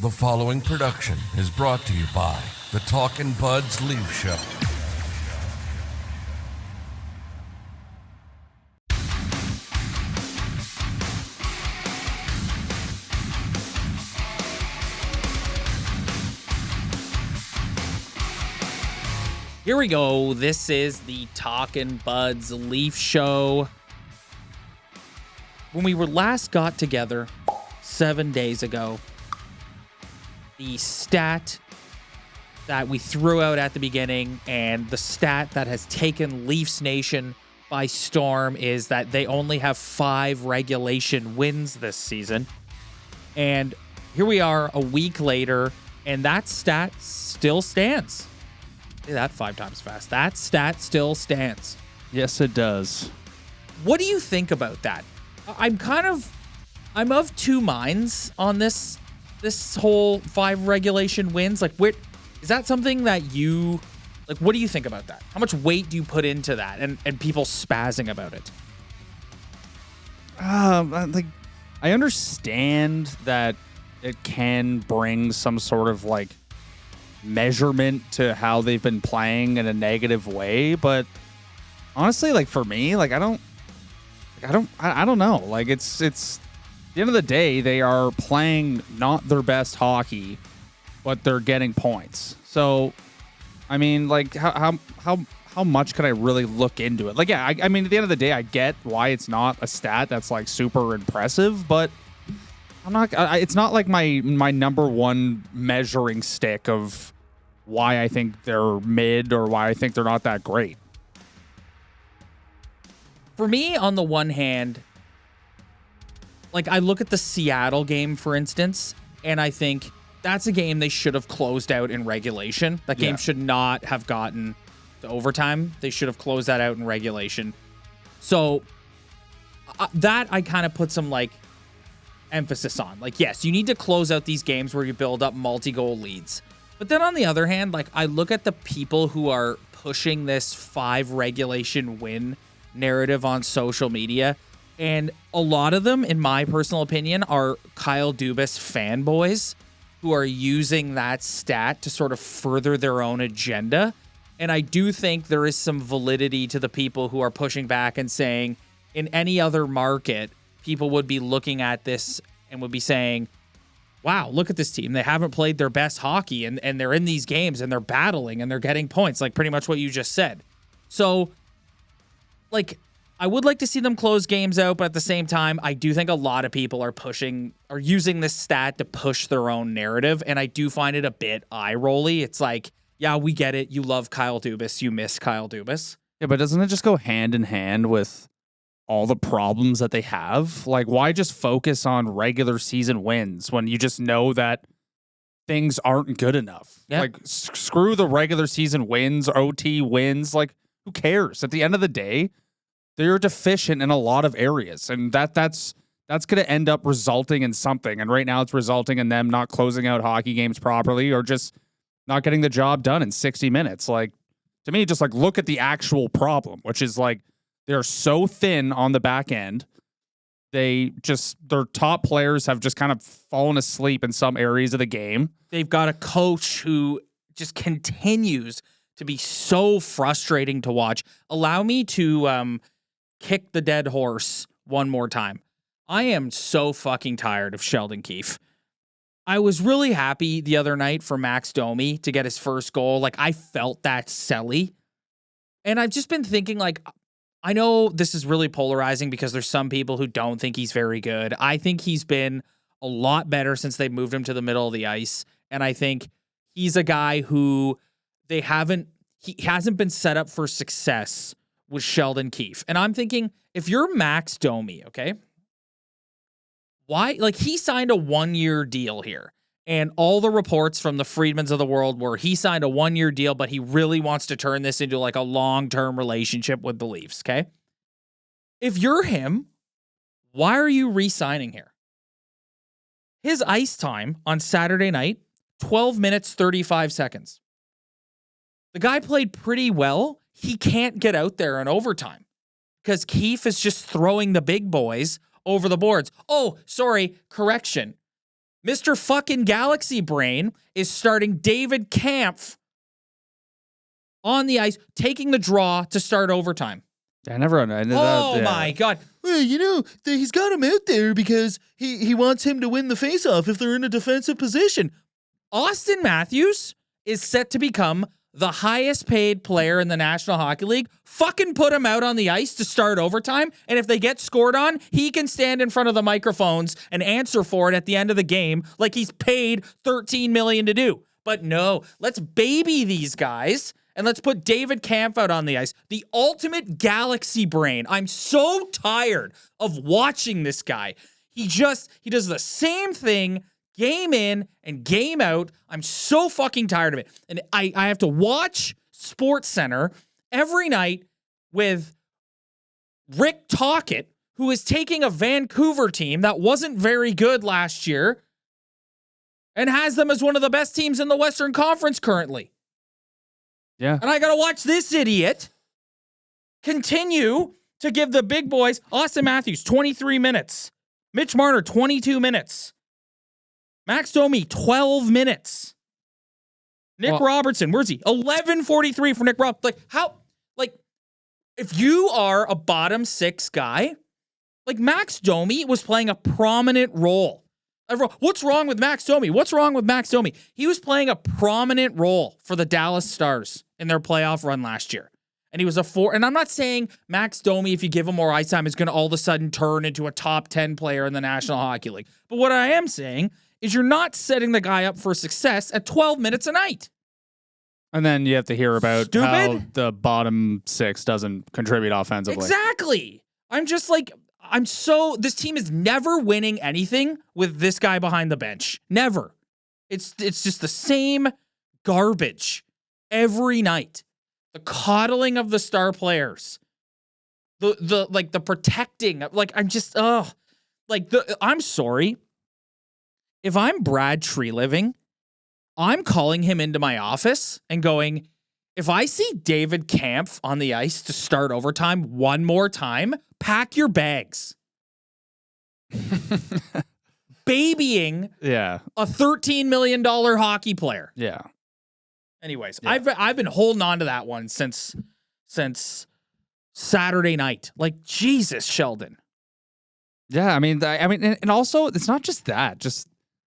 The following production is brought to you by the Talkin Buds Leafs Show. Here we go. This is the Talkin Buds Leafs Show. When we were last got together 7 days ago, the stat that we threw out at the beginning and the stat that has taken Leafs Nation by storm is that they only have 5 regulation wins this season. And here we are a week later, and that stat still stands. Say that 5 times fast. That stat still stands. Yes, it does. What do you think about that? I'm of two minds on this whole 5 regulation wins. Like, is that something that you, like, what do you think about that? How much weight do you put into that and people spazzing about it? I understand that it can bring some sort of like measurement to how they've been playing in a negative way, but honestly, like for me, like I don't know. Like it's at the end of the day, they are playing not their best hockey, but they're getting points. So, I mean, like how much could I really look into it? Like, yeah, I mean, at the end of the day, I get why it's not a stat that's like super impressive, but it's not like my number one measuring stick of why I think they're mid or why I think they're not that great. For me, on the one hand, like I look at the Seattle game, for instance, and I think that's a game they should have closed out in regulation. That game should not have gotten to overtime. They should have closed that out in regulation. So that I kind of put some like emphasis on. Like, yes, you need to close out these games where you build up multi-goal leads. But then on the other hand, like I look at the people who are pushing this 5 regulation win narrative on social media, and a lot of them, in my personal opinion, are Kyle Dubas fanboys who are using that stat to sort of further their own agenda. And I do think there is some validity to the people who are pushing back and saying in any other market, people would be looking at this and would be saying, wow, look at this team. They haven't played their best hockey and they're in these games and they're battling and they're getting points, like pretty much what you just said. So, like, I would like to see them close games out, but at the same time, I do think a lot of people are using this stat to push their own narrative, and I do find it a bit eye-rolly. It's like, yeah, we get it. You love Kyle Dubas. You miss Kyle Dubas. Yeah, but doesn't it just go hand in hand with all the problems that they have? Like, why just focus on regular season wins when you just know that things aren't good enough? Yep. Like, screw the regular season wins, OT wins. Like, who cares? At the end of the day, they're deficient in a lot of areas, and that's going to end up resulting in something. And right now, it's resulting in them not closing out hockey games properly or just not getting the job done in 60 minutes. Like, to me, just like look at the actual problem, which is like they're so thin on the back end. Their top players have just kind of fallen asleep in some areas of the game. They've got a coach who just continues to be so frustrating to watch. Allow me to kick the dead horse one more time. I am so fucking tired of Sheldon Keefe. I was really happy the other night for Max Domi to get his first goal. Like, I felt that selly. And I've just been thinking, like, I know this is really polarizing because there's some people who don't think he's very good. I think he's been a lot better since they moved him to the middle of the ice. And I think he's a guy who he hasn't been set up for success with Sheldon Keefe. And I'm thinking, if you're Max Domi, okay, why? Like, he signed a 1-year deal here. And all the reports from the Friedmans of the world were he signed a 1-year deal, but he really wants to turn this into like a long-term relationship with the Leafs, okay? If you're him, why are you re-signing here? His ice time on Saturday night, 12 minutes, 35 seconds. The guy played pretty well. He can't get out there in overtime because Keefe is just throwing the big boys over the boards. Oh, sorry, correction. Mr. fucking Galaxy Brain is starting David Kampf on the ice, taking the draw to start overtime. I never. My God. Well, he's got him out there because he wants him to win the faceoff if they're in a defensive position. Austin Matthews is set to become the highest paid player in the National Hockey League. Fucking put him out on the ice to start overtime, and if they get scored on, he can stand in front of the microphones and answer for it at the end of the game like he's paid $13 million to do. But no, let's baby these guys, and let's put David Kampf out on the ice. The ultimate Galaxy Brain. I'm so tired of watching this guy. He does the same thing game in and game out. I'm so fucking tired of it. And I have to watch SportsCenter every night with Rick Tocchet, who is taking a Vancouver team that wasn't very good last year and has them as one of the best teams in the Western Conference currently. Yeah. And I got to watch this idiot continue to give the big boys, Austin Matthews, 23 minutes. Mitch Marner, 22 minutes. Max Domi, 12 minutes. Nick Robertson, where's he? 11:43 for Nick Robertson. If you are a bottom six guy, Max Domi was playing a prominent role. What's wrong with Max Domi? He was playing a prominent role for the Dallas Stars in their playoff run last year. And he was and I'm not saying Max Domi, if you give him more ice time, is going to all of a sudden turn into a top 10 player in the National Hockey League. But what I am saying is you're not setting the guy up for success at 12 minutes a night. And then you have to hear about how the bottom six doesn't contribute offensively. Exactly. This team is never winning anything with this guy behind the bench. Never. It's just the same garbage every night. The coddling of the star players. The protecting. I'm sorry. If I'm Brad Treliving, I'm calling him into my office and going, if I see David Kampf on the ice to start overtime one more time, pack your bags. Babying a $13 million hockey player. Yeah. Anyways, I've been holding on to that one since Saturday night. Jesus, Sheldon. Yeah, I mean, and also it's not just that. Just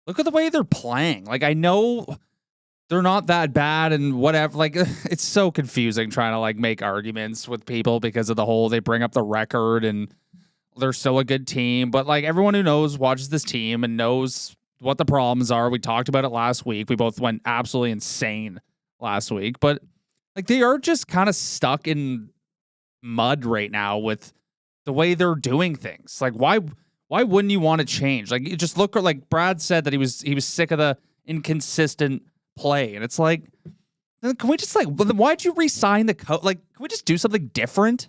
look at the way they're playing. I know they're not that bad and whatever. It's so confusing trying to make arguments with people because of the whole they bring up the record and they're still a good team. But everyone who watches this team and knows what the problems are. We talked about it last week. We both went absolutely insane last week. But they are just kind of stuck in mud right now with the way they're doing things. Why wouldn't you want to change? You just look like Brad said that he was sick of the inconsistent play, and it's can we just why'd you re-sign the coach? Can we just do something different?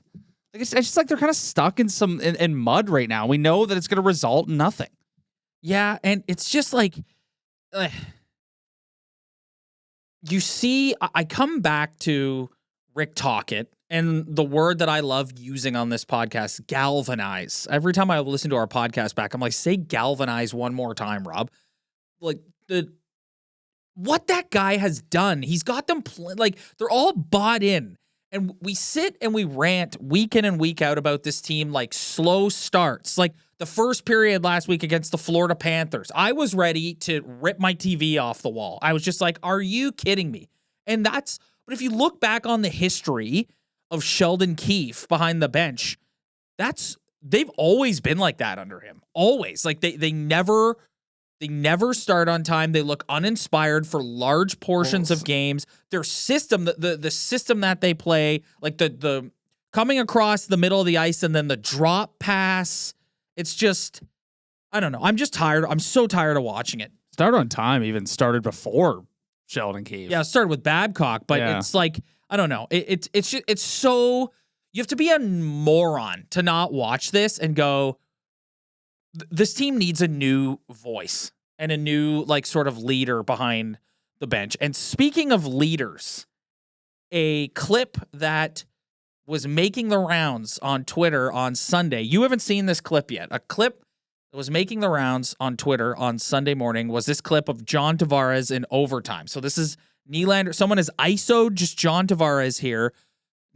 It's just they're kind of stuck in mud right now. We know that it's going to result in nothing. Yeah, and it's just you see, I come back to Rick Tocchet. And the word that I love using on this podcast, galvanize. Every time I listen to our podcast back, I'm say galvanize one more time, Rob. What that guy has done, he's got them, they're all bought in. And we sit and we rant week in and week out about this team, slow starts. The first period last week against the Florida Panthers. I was ready to rip my TV off the wall. I was just are you kidding me? But if you look back on the history of Sheldon Keefe behind the bench, they've always been like that under him. Always. They never start on time. They look uninspired for large portions of games. Their system, the system that they play, the coming across the middle of the ice and then the drop pass, it's just, I don't know. I'm just tired. I'm so tired of watching it. Start on time even started before Sheldon Keefe. Yeah, it started with Babcock, but it's I don't know. It's so, you have to be a moron to not watch this and go, this team needs a new voice and a new sort of leader behind the bench. And speaking of leaders, a clip that was making the rounds on Twitter on Sunday. You haven't seen this clip yet. A clip was making the rounds on Twitter on Sunday morning was this clip of John Tavares in overtime. So this is Nylander. Someone has ISO'd just John Tavares here.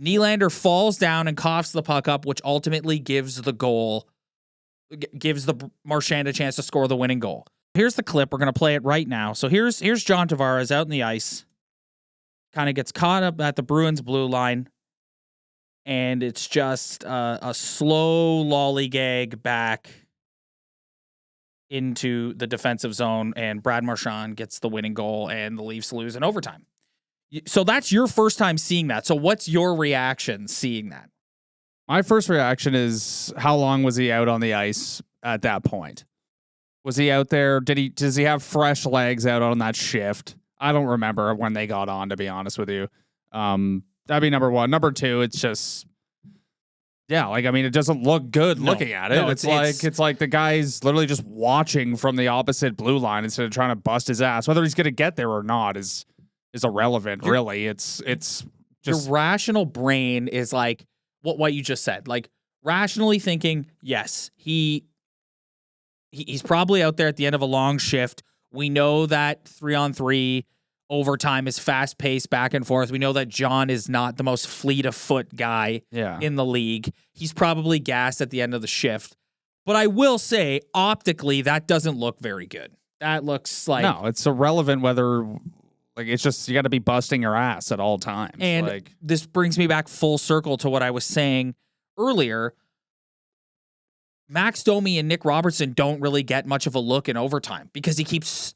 Nylander falls down and coughs the puck up, which ultimately gives the Marchand a chance to score the winning goal. Here's the clip. We're going to play it right now. So here's John Tavares out in the ice. Kind of gets caught up at the Bruins blue line. And it's just a slow lollygag back into the defensive zone. And Brad Marchand gets the winning goal and the Leafs lose in overtime. So that's your first time seeing that. So what's your reaction seeing that? My first reaction is, how long was he out on the ice at that point? Was he out there? Does he have fresh legs out on that shift? I don't remember when they got on, to be honest with you. That'd be number one. Number two, it's just, yeah, like, I mean, it doesn't look good looking at it. No, it's like the guy's literally just watching from the opposite blue line instead of trying to bust his ass. Whether he's going to get there or not is irrelevant, really. It's just, your rational brain is like what you just said. Like, rationally thinking, yes, he's probably out there at the end of a long shift. We know that 3-on-3 overtime is fast paced back and forth. We know that John is not the most fleet of foot guy in the league. He's probably gassed at the end of the shift. But I will say, optically, that doesn't look very good. That looks like, no, it's irrelevant whether, like, it's just, you got to be busting your ass at all times. And like, this brings me back full circle to what I was saying earlier. Max Domi and Nick Robertson don't really get much of a look in overtime because he keeps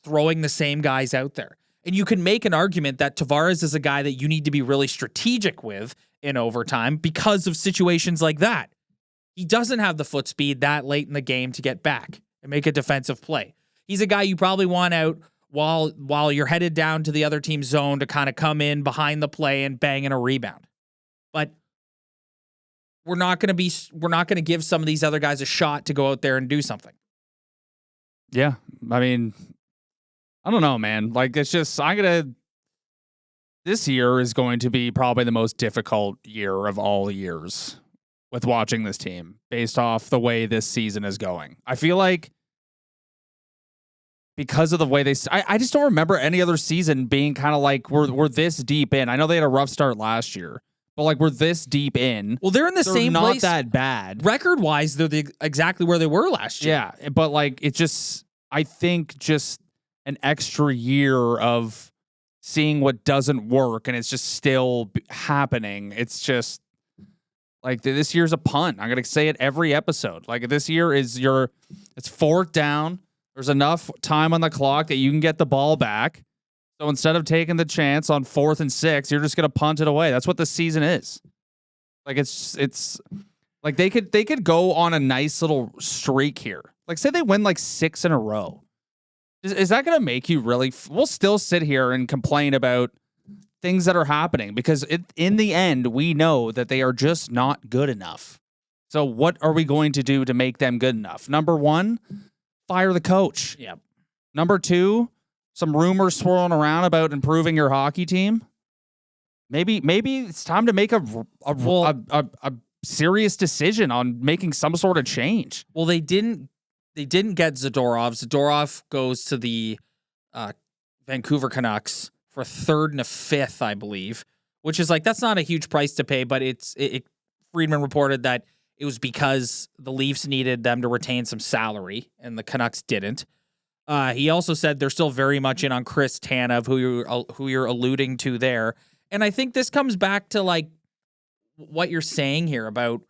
throwing the same guys out there. And you can make an argument that Tavares is a guy that you need to be really strategic with in overtime because of situations like that. He doesn't have the foot speed that late in the game to get back and make a defensive play. He's a guy you probably want out while you're headed down to the other team's zone to kind of come in behind the play and bang in a rebound. But we're not going to give some of these other guys a shot to go out there and do something. yeah, I mean, I don't know, man. Like, it's just, this year is going to be probably the most difficult year of all years with watching this team based off the way this season is going. I feel like because of the way I just don't remember any other season being kind of like we're this deep in. I know they had a rough start last year, but like, we're this deep in. Well, they're in the same not place. That bad. Record-wise, they're exactly where they were last year. Yeah, but like, it just, I think just an extra year of seeing what doesn't work and it's just still happening. It's just like, this year's a punt. I'm going to say it every episode. Like, this year is it's fourth down. There's enough time on the clock that you can get the ball back. So instead of taking the chance on 4th and 6, you're just going to punt it away. That's what the season is. Like, it's like they could go on a nice little streak here. Like, say they win like 6 in a row. Is that going to make you really? We'll still sit here and complain about things that are happening because in the end, we know that they are just not good enough. So what are we going to do to make them good enough? Number one, fire the coach. Yep. Number two, some rumors swirling around about improving your hockey team. Maybe it's time to make a serious decision on making some sort of change. Well, they didn't get Zadorov. Zadorov goes to the Vancouver Canucks for 3rd and a 5th, I believe, which is like, that's not a huge price to pay, but Friedman reported that it was because the Leafs needed them to retain some salary and the Canucks didn't. He also said they're still very much in on Chris Tanev, who you're alluding to there. And I think this comes back to like what you're saying here about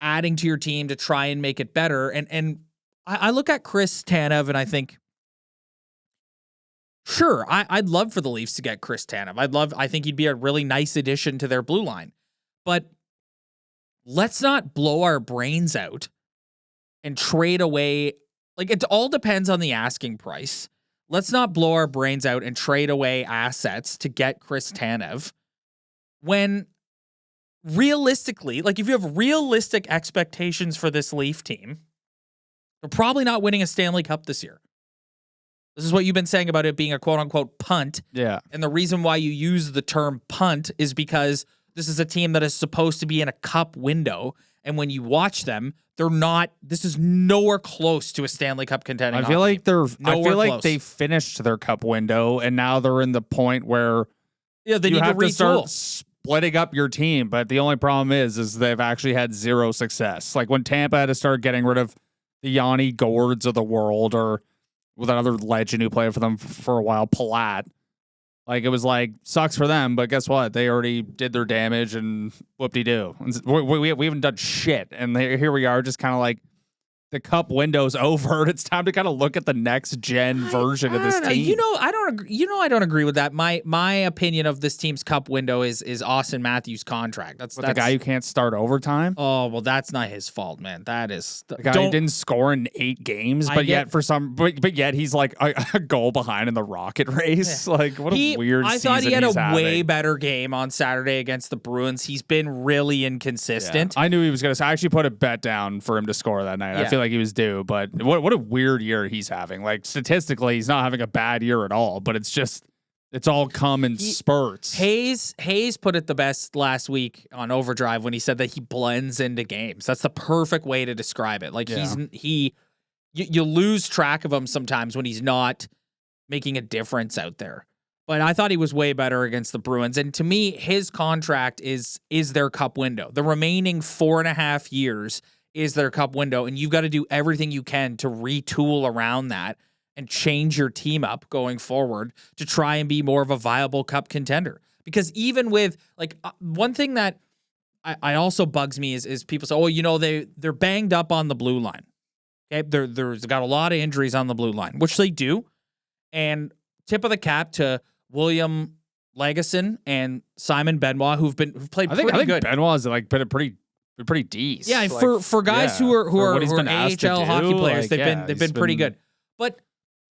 adding to your team to try and make it better. And I look at Chris Tanev and I think, sure, I'd love for the Leafs to get Chris Tanev. I think he'd be a really nice addition to their blue line. But let's not blow our brains out and trade away. Like, it all depends on the asking price. Let's not blow our brains out and trade away assets to get Chris Tanev when realistically, like, if you have realistic expectations for this Leaf team, they're probably not winning a Stanley Cup this year. This is what you've been saying about it being a quote-unquote punt. Yeah. And the reason why you use the term punt is because this is a team that is supposed to be in a cup window, And when you watch them, they're not. This is nowhere close to a Stanley Cup contending. I feel like they're. Nowhere I feel like close. they finished their cup window, and now they're in the point where they you need have to to start retool. splitting up your team. But the only problem is they've actually had zero success. Like when Tampa had to start getting rid of the Yanni Gourds of the world, or with another legend who played for them for a while, Palat. Like, it was like, sucks for them, but guess what? They already did their damage, and whoop-de-doo. We haven't done shit, and here we are, just kind of like, the cup window's over, and it's time to kind of look at the next-gen version of this team. I don't agree. I don't agree with that. My opinion of this team's cup window is Austin Matthews' contract. That's the guy who can't start overtime? Oh, well, that's not his fault, man. That is... The guy who didn't score in 8 games, but yet he's like a goal behind in the Rocket race. Yeah. Like, what a weird season I thought he had a way better game on Saturday against the Bruins. He's been really inconsistent. Yeah. I knew he was going to... I actually put a bet down for him to score that night. I feel like he was due, but what a weird year he's having. Like, statistically, he's not having a bad year at all, but it's all come in spurts. Hayes put it the best last week on Overdrive when he said that he blends into games. That's the perfect way to describe it. Like you lose track of him sometimes when he's not making a difference out there. But I thought he was way better against the Bruins. And to me, his contract is their cup window. The remaining 4.5 years is their cup window, and you've got to do everything you can to retool around that and change your team up going forward to try and be more of a viable cup contender. Because even with, like, one thing that I also bugs me is people say, oh, they're banged up on the blue line. Okay, there's got a lot of injuries on the blue line, which they do. And tip of the cap to William Legason and Simon Benoit, who've played pretty good. I think Benoit's like been pretty decent. Yeah, like, for guys who are AHL hockey players, they've been pretty good. But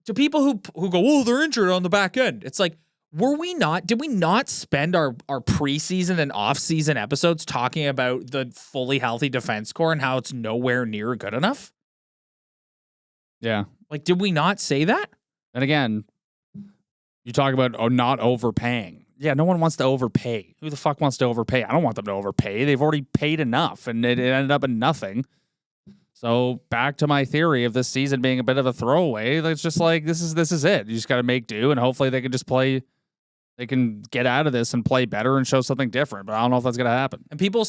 to people who go, oh, they're injured on the back end, it's like, did we not spend our preseason and off-season episodes talking about the fully healthy defense core and how it's nowhere near good enough? Yeah. Like, did we not say that? And again, you talk about not overpaying. Yeah, no one wants to overpay. Who the fuck wants to overpay? I don't want them to overpay. They've already paid enough, and it ended up in nothing. So back to my theory of this season being a bit of a throwaway. It's just like, this is it. You just got to make do, and hopefully they can just play. They can get out of this and play better and show something different. But I don't know if that's going to happen. And people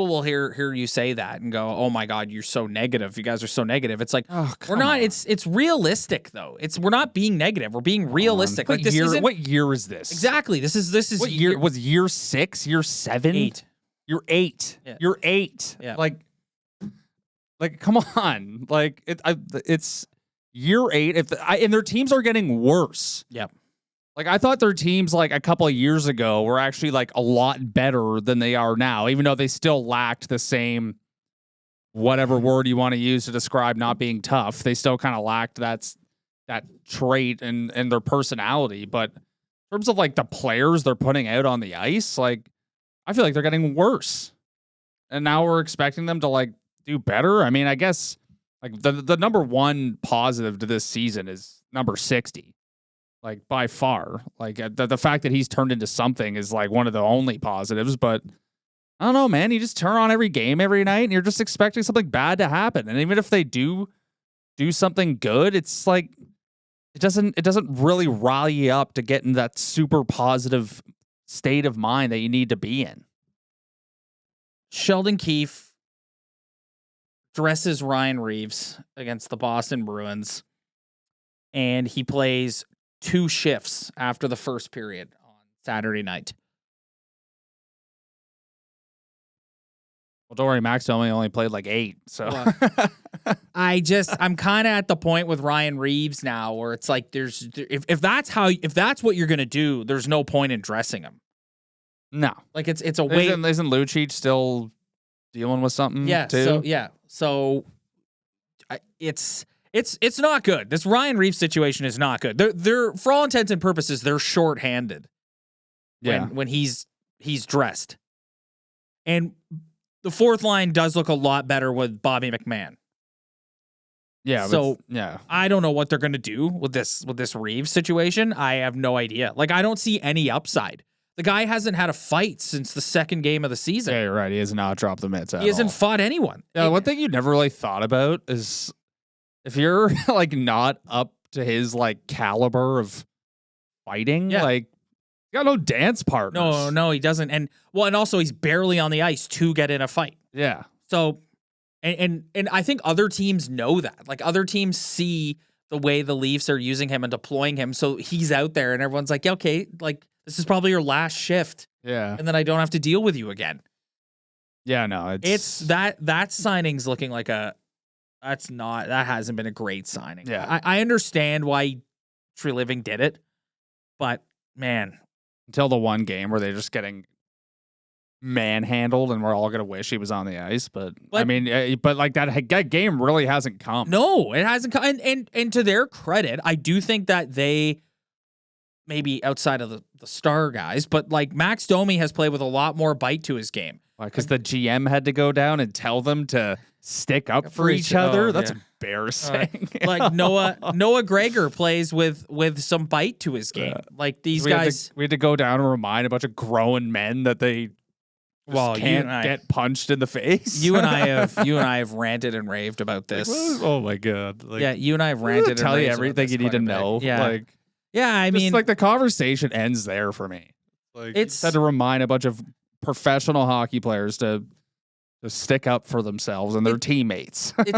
will hear you say that and go, "Oh my God, you're so negative. You guys are so negative." It's like, we're not. On. It's realistic though. We're not being negative. We're being realistic. What year is this? Exactly. This is what year was year 6? Year 7? 8. You're 8. Yeah. You're 8. Yeah. Like, come on. Like it's year 8. And their teams are getting worse. Yep. Like, I thought their teams, like, a couple of years ago were actually, like, a lot better than they are now, even though they still lacked the same, whatever word you want to use to describe not being tough. They still kind of lacked that trait and their personality. But in terms of, like, the players they're putting out on the ice, like, I feel like they're getting worse. And now we're expecting them to, like, do better. I mean, I guess, like, the number one positive to this season is number 60. Like, by far. Like, the fact that he's turned into something is, like, one of the only positives. But, I don't know, man. You just turn on every game every night, and you're just expecting something bad to happen. And even if they do something good, it's, like, it doesn't really rile you up to get in that super positive state of mind that you need to be in. Sheldon Keefe dresses Ryan Reaves against the Boston Bruins, and he plays 2 shifts after the first period on Saturday night. Well, don't worry, Max only played like 8. So I'm kind of at the point with Ryan Reaves now where it's like if that's what you're gonna do, there's no point in dressing him. No, like it's a way. Isn't Lucic still dealing with something? Yeah. too? So it's not good. This Ryan Reaves situation is not good. They're for all intents and purposes, they're shorthanded. Yeah. When he's dressed. And the fourth line does look a lot better with Bobby McMahon. Yeah. So yeah. I don't know what they're gonna do with this Reaves situation. I have no idea. Like, I don't see any upside. The guy hasn't had a fight since the second game of the season. Yeah, you're right. He has not dropped the mitts at He hasn't all. fought anyone. Yeah, one thing you never really thought about is if you're like not up to his like caliber of fighting, like you got no dance partners. No, he doesn't. And also he's barely on the ice to get in a fight. Yeah. So, and I think other teams know that. Like other teams see the way the Leafs are using him and deploying him. So he's out there and everyone's like, yeah, okay, like this is probably your last shift. Yeah. And then I don't have to deal with you again. Yeah, no, It's that signing's looking like that hasn't been a great signing. Yeah. I understand why Tree Living did it, but man. Until the one game where they're just getting manhandled and we're all going to wish he was on the ice. But I mean, but like that game really hasn't come. No, it hasn't come. And to their credit, I do think that they, maybe outside of the star guys, but like Max Domi has played with a lot more bite to his game. Because the GM had to go down and tell them to stick up for each other. Oh, That's yeah. embarrassing. Like Noah Gregor plays with some bite to his game. Like these guys, we had to go down and remind a bunch of grown men that they can't get punched in the face. You and I have ranted and raved about this. Like, oh my god! Like, yeah, you and I have ranted. Tell and you raved everything you need to know. Yeah, I mean, like the conversation ends there for me. Like it's had to remind a bunch of professional hockey players to stick up for themselves and their teammates. It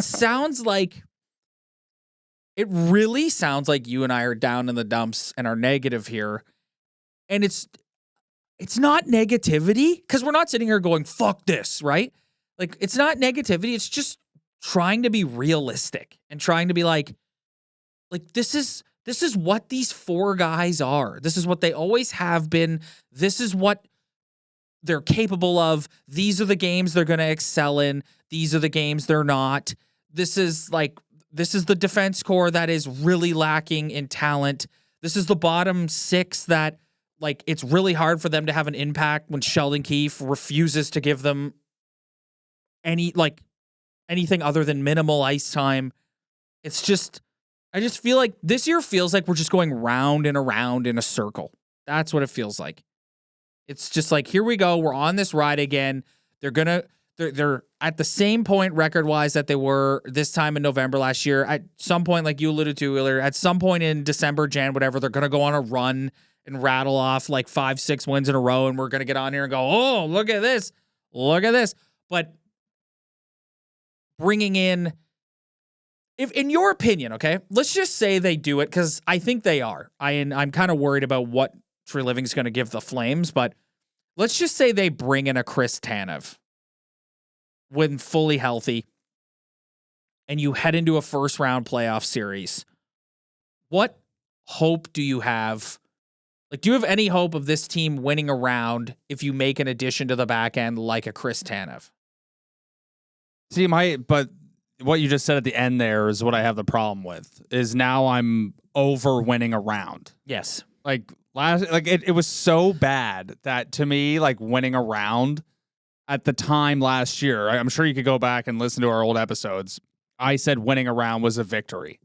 really sounds like you and I are down in the dumps and are negative here. And it's not negativity because we're not sitting here going, fuck this, right? Like it's not negativity. It's just trying to be realistic and trying to be like this is what these four guys are. This is what they always have been. This is what they're capable of. These are the games they're going to excel in. These are the games they're not. This is the defense core that is really lacking in talent. This is the bottom six that like it's really hard for them to have an impact when Sheldon Keefe refuses to give them anything other than minimal ice time. It's just, I just feel like this year feels like we're just going round and around in a circle. That's what it feels like. It's just like, here we go. We're on this ride again. They're at the same point record-wise that they were this time in November last year. At some point, like you alluded to earlier, at some point in December, Jan, whatever, they're going to go on a run and rattle off like 5-6 wins in a row, and we're going to get on here and go, oh, look at this. Look at this. But bringing in, if in your opinion, okay, let's just say they do it, because I think they are. I'm kind of worried about what Tree Living's going to give the Flames, but let's just say they bring in a Chris Tanev when fully healthy, and you head into a first-round playoff series. What hope do you have? Like, do you have any hope of this team winning a round if you make an addition to the back end like a Chris Tanev? See, but what you just said at the end there is what I have the problem with, is now I'm over winning a round. Yes. It was so bad that to me, like winning a round at the time last year, I'm sure you could go back and listen to our old episodes. I said winning a round was a victory.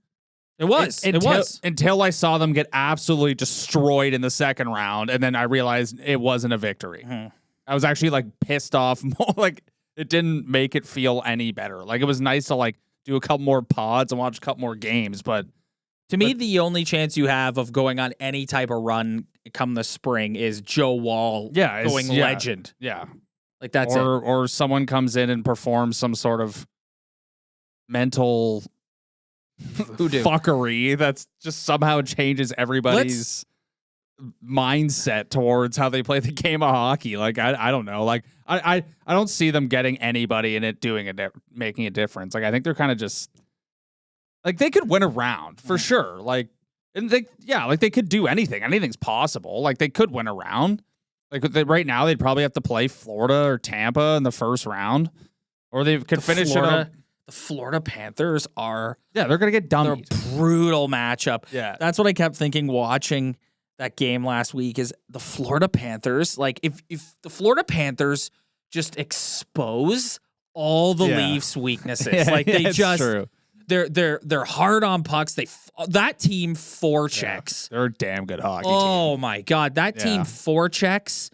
It was. It was. Until I saw them get absolutely destroyed in the second round, and then I realized it wasn't a victory. Mm-hmm. I was actually like pissed off more. Like it didn't make it feel any better. Like it was nice to like do a couple more pods and watch a couple more games, but to me, the only chance you have of going on any type of run come the spring is Joe Woll going legend. Yeah. Like that's it. Or someone comes in and performs some sort of mental fuckery that's just somehow changes everybody's mindset towards how they play the game of hockey. Like I don't know. Like I don't see them getting anybody in it making a difference. Like I think they're kind of just like they could win a round for sure. Like and they could do anything. Anything's possible. Like they could win a round. Like right now they'd probably have to play Florida or Tampa in the first round, or they could finish it up. The Florida Panthers are they're gonna get dummied. They're a brutal matchup. Yeah, that's what I kept thinking watching that game last week. Is the Florida Panthers, like if the Florida Panthers just expose all the Leafs' weaknesses, like They're hard on pucks. That team forechecks. They're a damn good hockey team. Oh my God, that team forechecks.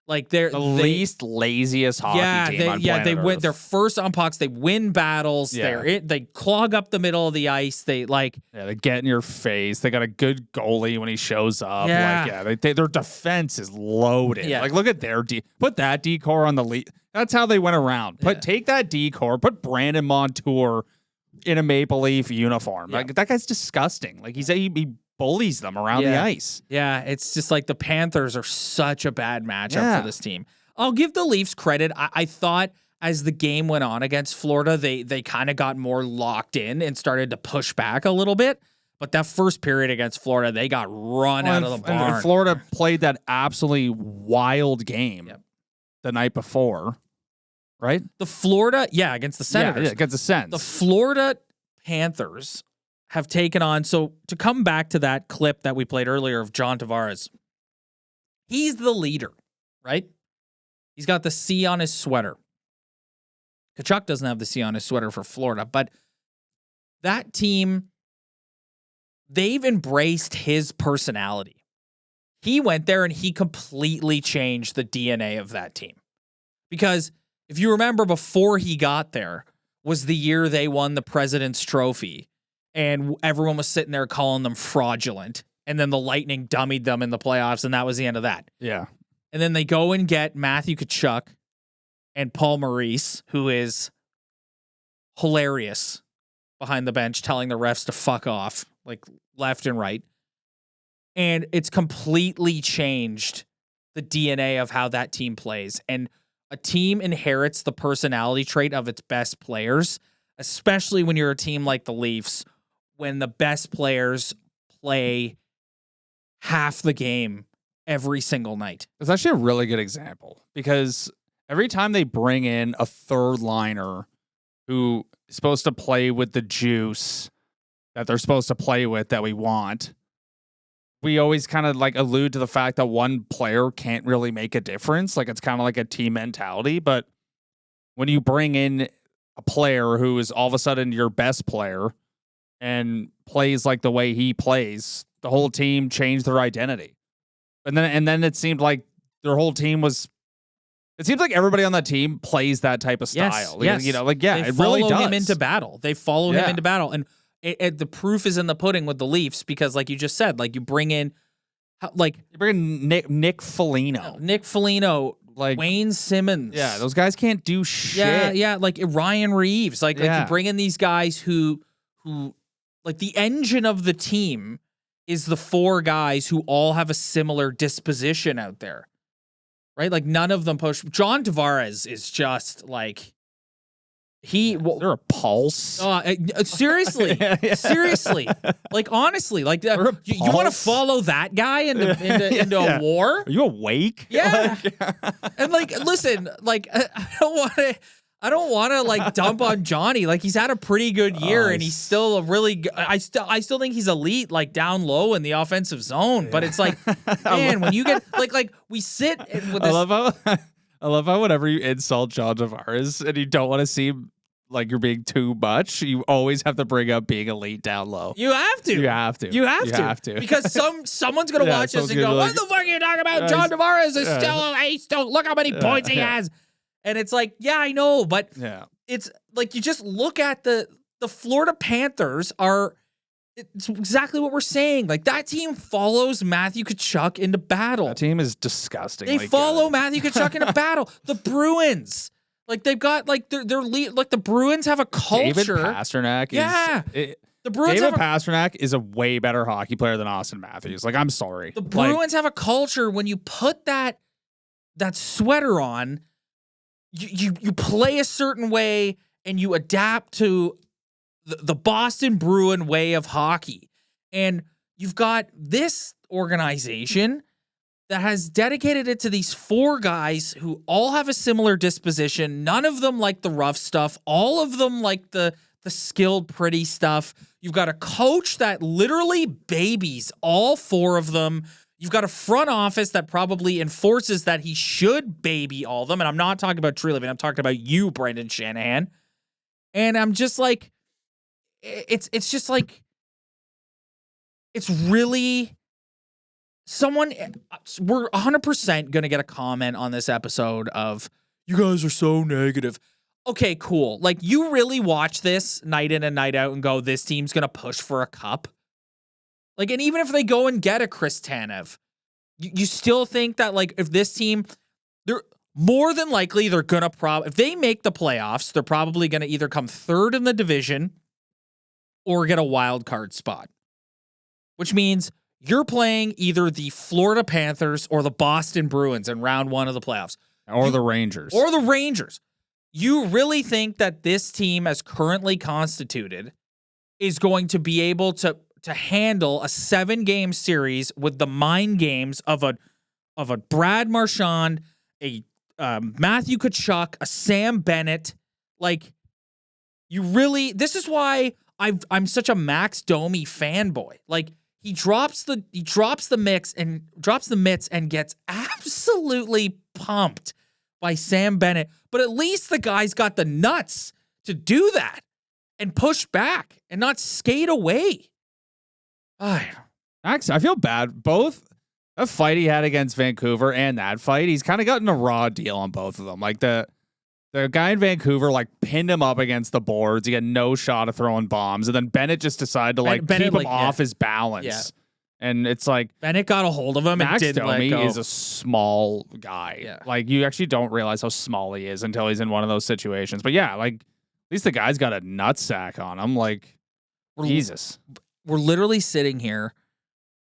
Like they're the least laziest hockey team on planet win. Earth. They're first on pucks. They win battles. Yeah. They clog up the middle of the ice. They get in your face. They got a good goalie when he shows up. Yeah. Their defense is loaded. Yeah. Like look at their put that decor on the lead. That's how they went around. Take that decor. Put Brandon Montour in a Maple Leaf uniform. Yeah. Like that guy's disgusting. Like he bullies them around the ice. Yeah, it's just like the Panthers are such a bad matchup for this team. I'll give the Leafs credit. I thought as the game went on against Florida, they kind of got more locked in and started to push back a little bit. But that first period against Florida, they got run out of the barn. And Florida played that absolutely wild game the night before, right? The Florida, against the Senators. Yeah, against the Sens. The Florida Panthers have taken on, so to come back to that clip that we played earlier of John Tavares, he's the leader, right? He's got the C on his sweater. Tkachuk doesn't have the C on his sweater for Florida, but that team, they've embraced his personality. He went there and he completely changed the DNA of that team. Because if you remember, before he got there was the year they won the President's Trophy. And everyone was sitting there calling them fraudulent. And then the Lightning dummied them in the playoffs, and that was the end of that. Yeah. And then they go and get Matthew Tkachuk and Paul Maurice, who is hilarious behind the bench, telling the refs to fuck off, like left and right. And it's completely changed the DNA of how that team plays. And a team inherits the personality trait of its best players, especially when you're a team like the Leafs, when the best players play half the game every single night. It's actually a really good example because every time they bring in a third liner who is supposed to play with the juice that they're supposed to play with that we want, we always kind of like allude to the fact that one player can't really make a difference. Like it's kind of like a team mentality. But when you bring in a player who is all of a sudden your best player and plays like the way he plays, the whole team changed their identity. And then it seemed like their whole team was. It seems like everybody on that team plays that type of style. Yes. You know, They it really follow does. him into battle. They follow him into battle. And the proof is in the pudding with the Leafs because, like you just said, like you bring in Nick Foligno. Nick Foligno, Like Wayne Simmons. Yeah, those guys can't do shit. Yeah, like Ryan Reaves. Like you bring in these guys who like the engine of the team is the four guys who all have a similar disposition out there. Right? Like none of them push. John Tavares is just like they're a pulse. Seriously, seriously, like honestly, like you want to follow that guy into a war? Are you awake? Yeah, and like listen, like I don't want to like dump on Johnny. Like he's had a pretty good year, and he's still a really. I still think he's elite, like down low in the offensive zone. But it's like, man, when you get like we sit with this. I love how whenever you insult John Tavares and you don't want to seem like you're being too much, you always have to bring up being elite down low. You have to. You have to. You have to. Because someone's gonna watch this and go, "What the fuck are you talking about? John Tavares is still look how many points he has." And it's like, yeah, I know, but it's like you just look at the Florida Panthers are. It's exactly what we're saying. Like that team follows Matthew Tkachuk into battle. That team is disgusting. They follow Matthew Tkachuk into battle. The Bruins, like they've got like their lead. Like the Bruins have a culture. David Pastrnak. The Bruins. David Pastrnak is a way better hockey player than Austin Matthews. Like I'm sorry. The Bruins have a culture. When you put that sweater on, you play a certain way and you adapt to the Boston Bruin way of hockey. And you've got this organization that has dedicated it to these four guys who all have a similar disposition. None of them like the rough stuff. All of them like the skilled, pretty stuff. You've got a coach that literally babies all four of them. You've got a front office that probably enforces that he should baby all of them. And I'm not talking about Tree Living. I'm talking about you, Brendan Shanahan. And I'm just like, it's just like it's really someone. We're 100% gonna get a comment on this episode of you guys are so negative. Okay, cool. Like, you really watch this night in and night out and go, this team's gonna push for a cup. Like, and even if they go and get a Chris Tanev, you still think that, like, if this team, they're more than likely they're gonna if they make the playoffs, they're probably gonna either come third in the division or get a wild card spot, which means you're playing either the Florida Panthers or the Boston Bruins in round 1 of the playoffs, or the Rangers, You really think that this team, as currently constituted, is going to be able to handle a 7-game series with the mind games of a Brad Marchand, a Matthew Tkachuk, a Sam Bennett? Like, you really, this is why I'm such a Max Domi fanboy. Like, he drops the mitts and gets absolutely pumped by Sam Bennett, but at least the guy's got the nuts to do that and push back and not skate away. Max, I feel bad. Both a fight he had against Vancouver and that fight, he's kind of gotten a raw deal on both of them. Like, the guy in Vancouver, like, pinned him up against the boards. He got no shot of throwing bombs, and then Bennett just decided to like keep him off his balance. Yeah. And it's like Bennett got a hold of him Max and didn't Domi let go. is a small guy. Yeah. Like, you actually don't realize how small he is until he's in one of those situations. But yeah, like, at least the guy's got a nutsack on him. Like, Jesus. We're literally sitting here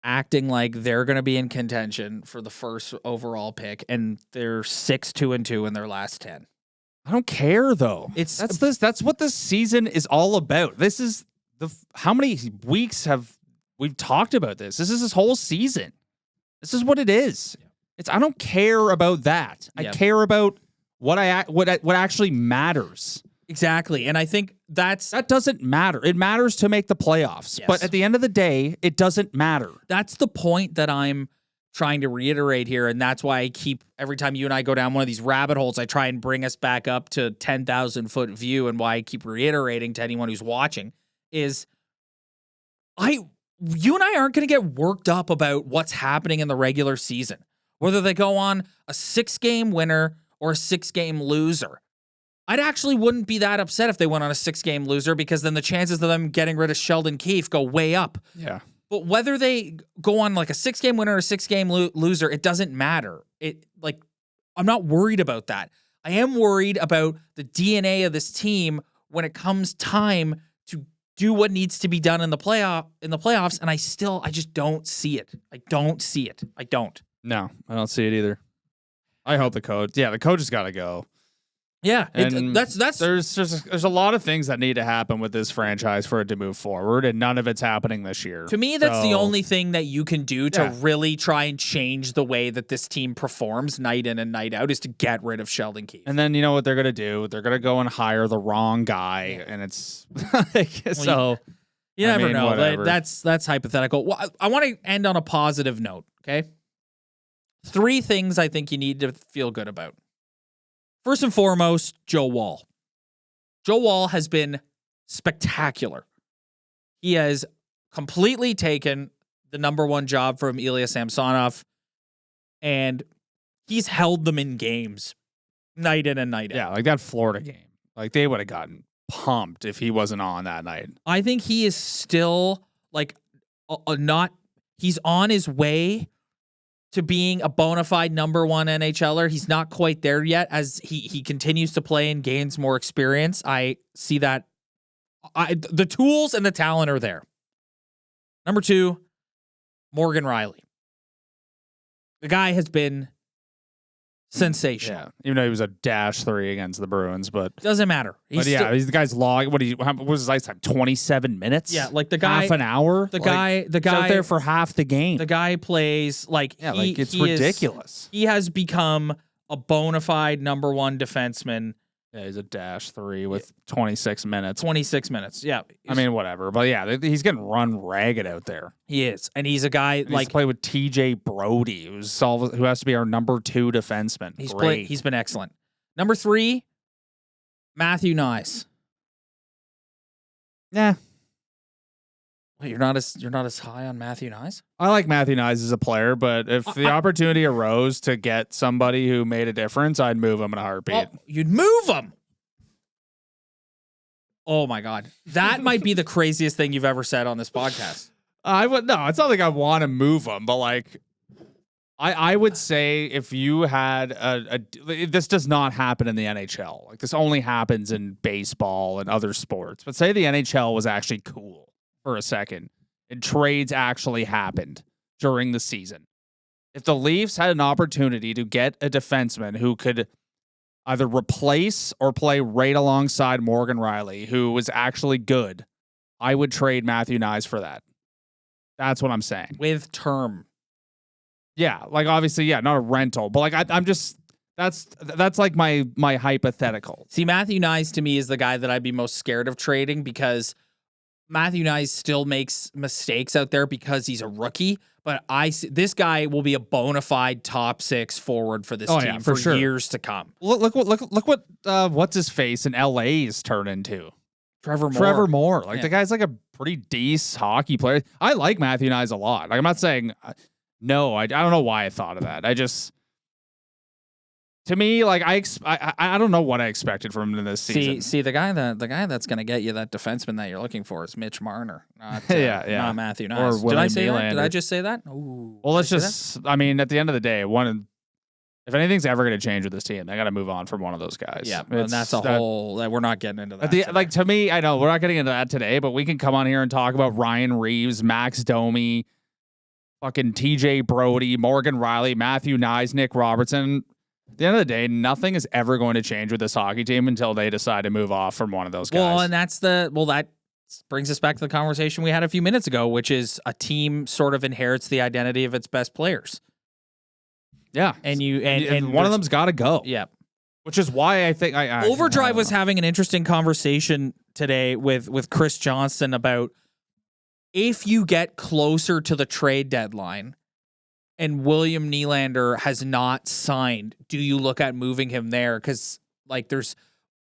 acting like they're going to be in contention for the first overall pick, and they're 6-2-2 in their last 10. I don't care though. That's what this season is all about. This is how many weeks have we've talked about this? This is this whole season. This is what it is. I don't care about that. I care about what actually matters. Exactly. And I think that doesn't matter. It matters to make the playoffs. Yes. But at the end of the day, it doesn't matter. That's the point that I'm trying to reiterate here. And that's why I keep, every time you and I go down one of these rabbit holes, I try and bring us back up to 10,000 foot view. And why I keep reiterating to anyone who's watching is you and I aren't going to get worked up about what's happening in the regular season, whether they go on a 6-game winner or a 6-game loser. I actually wouldn't be that upset if they went on a 6-game loser, because then the chances of them getting rid of Sheldon Keefe go way up. Yeah. But whether they go on like a 6-game winner or a 6-game loser, it doesn't matter. I'm not worried about that. I am worried about the DNA of this team when it comes time to do what needs to be done in the playoffs, and I just don't see it. I don't see it. I don't. No, I don't see it either. I hope the coach has got to go. Yeah, and that's there's a lot of things that need to happen with this franchise for it to move forward, and none of it's happening this year. To me, that's the only thing that you can do to really try and change the way that this team performs night in and night out is to get rid of Sheldon Keefe. And then you know what they're gonna do? They're gonna go and hire the wrong guy, and it's so. You never know. Whatever. That's hypothetical. Well, I want to end on a positive note. Okay, 3 things I think you need to feel good about. First and foremost, Joe Woll. Joe Woll has been spectacular. He has completely taken the number 1 job from Ilya Samsonov, and he's held them in games night in and night out. Yeah, like that Florida game. Like, they would have gotten pumped if he wasn't on that night. I think he is still like he's on his way to being a bona fide number 1 NHLer. He's not quite there yet as he continues to play and gains more experience. I see that the tools and the talent are there. Number 2, Morgan Rielly. The guy has been sensational. Yeah, even though he was a -3 against the Bruins, but doesn't matter. He's the guy's log. What was his ice time? 27 minutes. Yeah, like the guy, half an hour. The guy out there for half the game. The guy plays like it's ridiculous. He has become a bona fide number 1 defenseman. Yeah, he's a -3 with 26 minutes. 26 minutes. Yeah. I mean, whatever. But yeah, he's getting run ragged out there. He is. And he's a guy like play with TJ Brody, who has to be our number 2 defenseman. He's been excellent. Number 3, Matthew Knies. Yeah. Well, you're not as high on Matthew Knies? I like Matthew Knies as a player, but if the opportunity arose to get somebody who made a difference, I'd move him in a heartbeat. Oh, you'd move him. Oh my God. That might be the craziest thing you've ever said on this podcast. I would no, it's not like I want to move him, but like I would say if you had this does not happen in the NHL. Like this only happens in baseball and other sports. But say the NHL was actually cool for a second and trades actually happened during the season. If the Leafs had an opportunity to get a defenseman who could either replace or play right alongside Morgan Rielly, who was actually good, I would trade Matthew Knies for that. That's what I'm saying. With term. Yeah, like obviously, yeah, not a rental, but like I'm just that's like my hypothetical. See, Matthew Knies to me is the guy that I'd be most scared of trading because Matthew Knies still makes mistakes out there because he's a rookie, but this guy will be a bona fide top 6 forward for this team for sure. years to come. Look what what's his face in LA's turned into. Trevor Moore. Like the guy's like a pretty decent hockey player. I like Matthew Knies a lot. Like I'm not saying no, I don't know why I thought of that. I just to me, like I don't know what I expected from him in this season. See the guy that's going to get you that defenseman that you're looking for is Mitch Marner, not not Matthew Knies. Did I say that? Did I just say that? Ooh, well, let's just. I mean, at the end of the day, if anything's ever going to change with this team, they got to move on from one of those guys. Yeah, and that's whole that we're not getting into that. Like to me, I know we're not getting into that today, but we can come on here and talk about Ryan Reaves, Max Domi, fucking TJ Brody, Morgan Rielly, Matthew Knies, Nick Robertson. At the end of the day, nothing is ever going to change with this hockey team until they decide to move off from one of those guys. Well, and that brings us back to the conversation we had a few minutes ago, which is a team sort of inherits the identity of its best players. Yeah, and one of them's got to go. Yeah, which is why I think Overdrive was having an interesting conversation today with Chris Johnston about if you get closer to the trade deadline and William Nylander has not signed, do you look at moving him there? Because like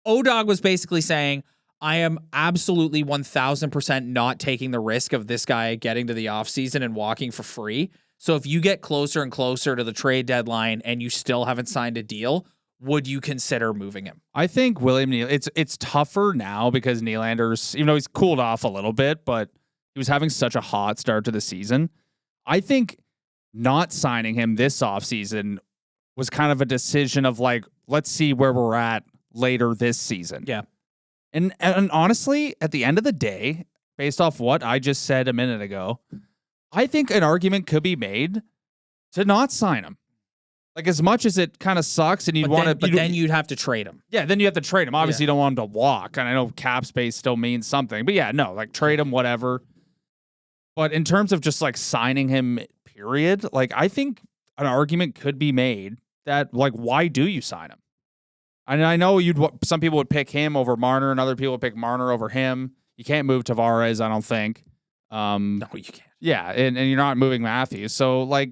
O-Dog was basically saying, I am absolutely 1,000% not taking the risk of this guy getting to the offseason and walking for free. So if you get closer and closer to the trade deadline and you still haven't signed a deal, would you consider moving him? I think William Nylander, it's tougher now because Nylander's, even though he's cooled off a little bit, but he was having such a hot start to the season. I think not signing him this offseason was kind of a decision of like, let's see where we're at later this season. Yeah. And honestly, at the end of the day, based off what I just said a minute ago, I think an argument could be made to not sign him. Like as much as it kind of sucks and you'd want to, but then you'd have to trade him. Yeah, then you have to trade him. Obviously, you don't want him to walk, and I know cap space still means something. But yeah, no, like trade him, whatever. But in terms of just like signing him, period, like I think an argument could be made that like why do you sign him? And I know some people would pick him over Marner, and other people would pick Marner over him. You can't move Tavares, I don't think. No, you can't. Yeah, and you're not moving Matthews. So, like,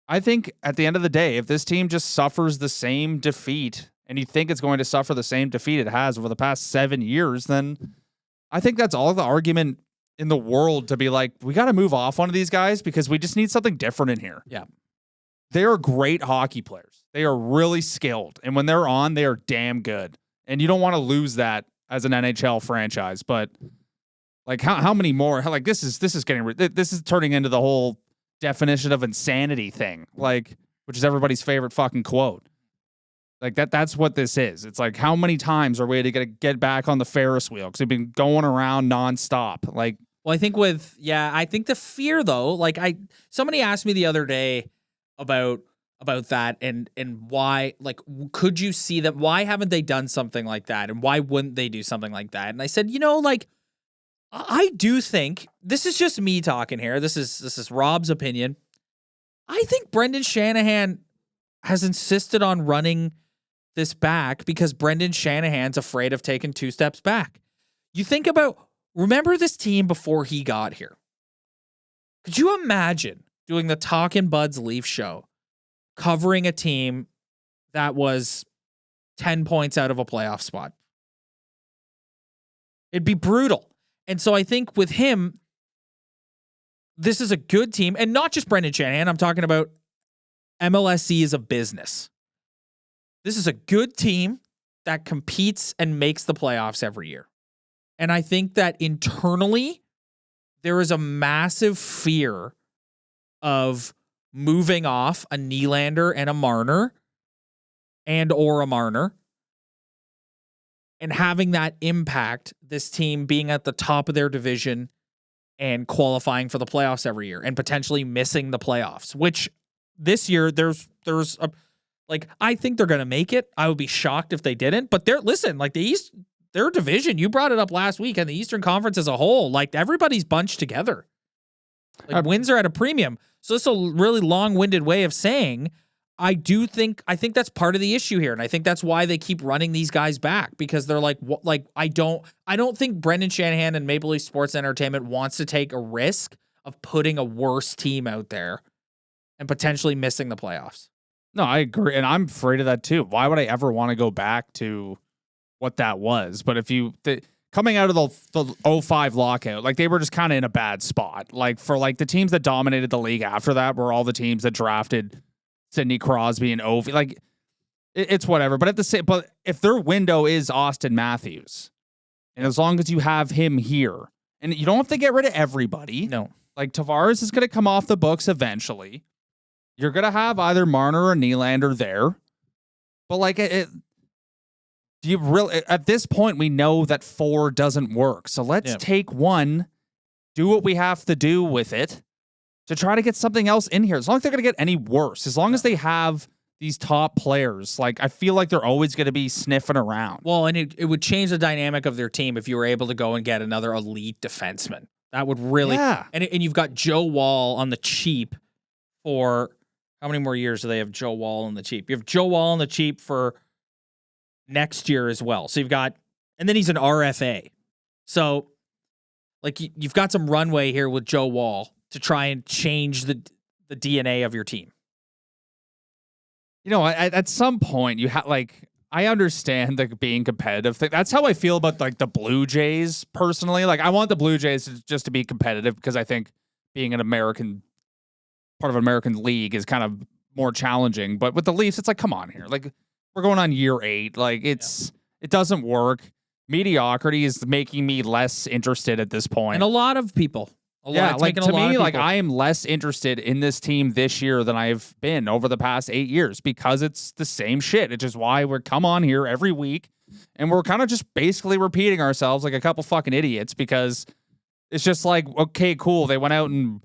I think at the end of the day, if this team just suffers the same defeat, and you think it's going to suffer the same defeat it has over the past 7 years, then I think that's all the argument in the world to be like, we got to move off one of these guys because we just need something different in here. Yeah. They are great hockey players. They are really skilled. And when they're on, they are damn good. And you don't want to lose that as an NHL franchise, but like how many more? Like this is turning into the whole definition of insanity thing, like which is everybody's favorite fucking quote. Like that's what this is. It's like how many times are we to get back on the Ferris wheel because we've been going around nonstop. Like, well, I think I think the fear though, like somebody asked me the other day about that and why, like, could you see that? Why haven't they done something like that? And why wouldn't they do something like that? And I said, like, I do think this is just me talking here. This is Rob's opinion. I think Brendan Shanahan has insisted on running this back because Brendan Shanahan's afraid of taking 2 steps back. You think remember this team before he got here. Could you imagine doing the Talkin Buds Leafs Show, covering a team that was 10 points out of a playoff spot? It'd be brutal. And so I think with him, this is a good team, and not just Brendan Shanahan. I'm talking about MLSE as a business. This is a good team that competes and makes the playoffs every year. And I think that internally, there is a massive fear of moving off a Nylander and a Marner or a Marner and having that impact this team being at the top of their division and qualifying for the playoffs every year and potentially missing the playoffs, which this year there's a, like, I think they're going to make it. I would be shocked if they didn't, but like the East, their division, you brought it up last week, and the Eastern Conference as a whole, like everybody's bunched together. Like wins are at a premium. So it's a really long-winded way of saying I think that's part of the issue here, and I think that's why they keep running these guys back, because they're like, what, like I don't think Brendan Shanahan and Maple Leaf Sports Entertainment wants to take a risk of putting a worse team out there and potentially missing the playoffs. No, I agree, and I'm afraid of that too. Why would I ever want to go back to what that was? But if coming out of the 05 lockout, like they were just kind of in a bad spot. Like for like the teams that dominated the league after that were all the teams that drafted Sidney Crosby and Ovi. Like it's whatever. But but if their window is Austin Matthews, and as long as you have him here, and you don't have to get rid of everybody. No, like Tavares is going to come off the books eventually. You're going to have either Marner or Nylander there. But like do you really, at this point, we know that 4 doesn't work. So let's take 1, do what we have to do with it to try to get something else in here. As long as they're going to get any worse, as long as they have these top players, like I feel like they're always going to be sniffing around. Well, and it would change the dynamic of their team if you were able to go and get another elite defenseman. That would really, and you've got Joe Woll on the cheap for, how many more years do they have Joe Woll on the cheap? You have Joe Woll on the cheap for next year as well. So you've got, and then he's an RFA. So like you've got some runway here with Joe Woll to try and change the DNA of your team. You know, at some point you have, like, I understand the being competitive thing. That's how I feel about like the Blue Jays personally. Like I want the Blue Jays just to be competitive, because I think being an American part of an American league is kind of more challenging. But with the Leafs, it's like, come on here. Like we're going on year 8. Like it doesn't work. Mediocrity is making me less interested at this point. And a lot of people. Like to me, like I am less interested in this team this year than I've been over the past 8 years, because it's the same shit. It's just why we're come on here every week and we're kind of just basically repeating ourselves like a couple fucking idiots, because it's just like, okay, cool. They went out and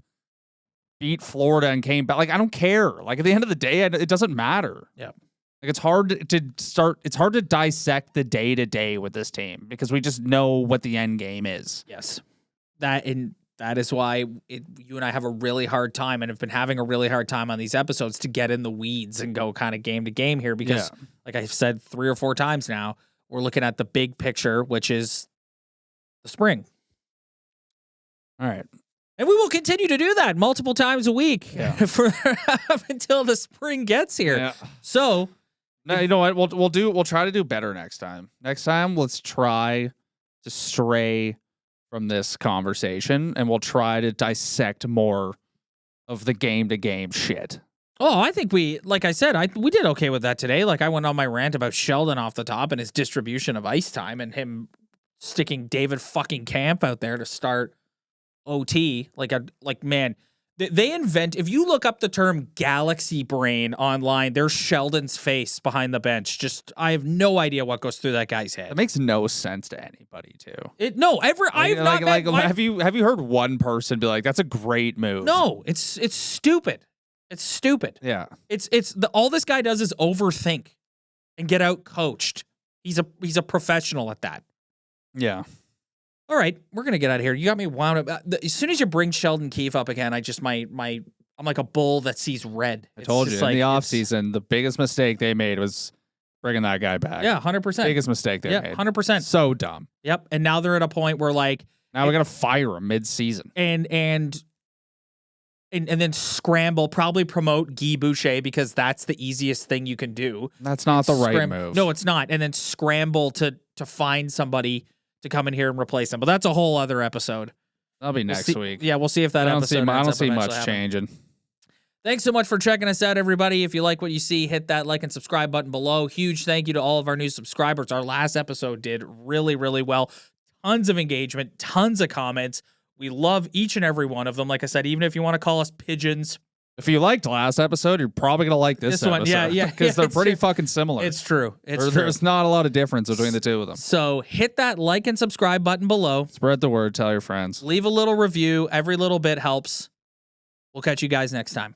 beat Florida and came back. Like, I don't care. Like at the end of the day, it doesn't matter. Yeah. Like it's hard to dissect the day to day with this team, because we just know what the end game is. Yes. That is why you and I have a really hard time, and have been having a really hard time on these episodes to get in the weeds and go kind of game to game here, because like I've said 3 or 4 times now, we're looking at the big picture, which is the spring. All right. And we will continue to do that multiple times a week for up until the spring gets here. Yeah. So, no, you know what? We'll try to do better next time. Next time, let's try to stray from this conversation, and we'll try to dissect more of the game-to-game shit. Oh, I think we did okay with that today. Like I went on my rant about Sheldon off the top and his distribution of ice time, and him sticking David fucking Camp out there to start OT. Man, they invent, if you look up the term galaxy brain online, there's Sheldon's face behind the bench. Just, I have no idea what goes through that guy's head. It makes no sense to anybody, too. Have you heard one person be like, that's a great move? No, it's stupid. It's stupid. Yeah. All this guy does is overthink and get out coached. He's a professional at that. Yeah. All right, we're gonna get out of here. You got me wound up. As soon as you bring Sheldon Keefe up again, I'm like a bull that sees red. I told you in the offseason, the biggest mistake they made was bringing that guy back. Yeah, 100%. Biggest mistake they made. 100%. So dumb. Yep. And now they're at a point where like now we're gonna fire him mid-season and then scramble, probably promote Guy Boucher, because that's the easiest thing you can do. That's not the right move. No, it's not. And then scramble to find somebody to come in here and replace him. But that's a whole other episode. That'll be next week. Yeah, we'll see if that I don't episode see, I ends don't up see eventually much happening. changing. Thanks so much for checking us out, everybody. If you like what you see, hit that like and subscribe button below. Huge thank you to all of our new subscribers. Our last episode did really, really well. Tons of engagement, tons of comments. We love each and every one of them. Like I said, even if you want to call us pigeons. If you liked last episode, you're probably going to like this one. episode. Yeah. Because they're it's pretty true. fucking similar. It's true. There's not a lot of difference between the two of them. So hit that like and subscribe button below. Spread the word. Tell your friends. Leave a little review. Every little bit helps. We'll catch you guys next time.